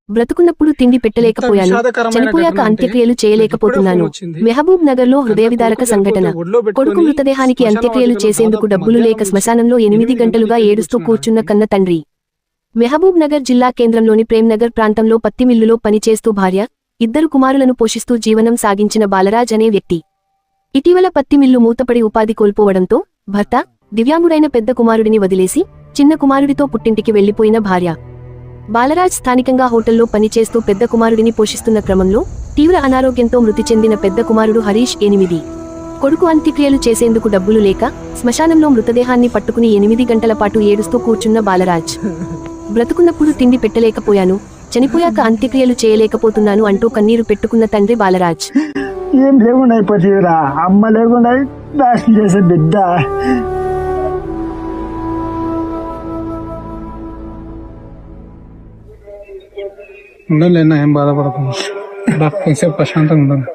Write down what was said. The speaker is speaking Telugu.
బ్రతుకున్నప్పుడు తిండి పెట్టలేకపోయాను, చనిపోయాక అంత్యక్రియలు చేయలేకపోతున్నాను. మెహబూబ్ నగర్ లో హృదయవిదారక సంఘటన. కొడుకు మృతదేహానికి అంత్యక్రియలు చేసేందుకు డబ్బులు లేక శ్మశానంలో 8 గంటలుగా ఏడుస్తూ కూర్చున్న కన్న తండ్రి. మెహబూబ్ నగర్ జిల్లా కేంద్రంలోని ప్రేమ్నగర్ ప్రాంతంలో పత్తి మిల్లులో పనిచేస్తూ భార్య, 2 కుమారులను పోషిస్తూ జీవనం సాగించిన బాలరాజ్ అనే వ్యక్తి. ఇటీవల పత్తి మిల్లు మూతపడి ఉపాధి కోల్పోవడంతో భర్త, దివ్యాంగుడైన పెద్ద కుమారుడిని వదిలేసి చిన్న కుమారుడితో పుట్టింటికి వెళ్లిపోయిన భార్య. బాలరాజ్ స్థానికంగా హోటల్లో పనిచేస్తూ పెద్ద కుమారుడిని పోషిస్తున్న క్రమంలో తీవ్ర అనారోగ్యంతో మృతి చెందిన పెద్ద కుమారుడు హరీష్ 8. కొడుకు అంత్యక్రియలు చేసేందుకు డబ్బులు లేక శ్మశానంలో మృతదేహాన్ని పట్టుకుని 8 గంటల పాటు ఏడుస్తూ కూర్చున్న బాలరాజ్. బ్రతుకున్నప్పుడు తిండి పెట్టలేకపోయాను, చనిపోయాక అంత్యక్రియలు చేయలేకపోతున్నాను అంటూ కన్నీరు పెట్టుకున్న తండ్రి బాలరాజ్. ఏం లేకుండా అయిపోతుందిరా, అమ్మ లేకుండా నాశనం చేసే బిడ్డ. ఉండలేనా, ఏం బాధపడకుండా కొంచెం ప్రశాంతంగా ఉండను.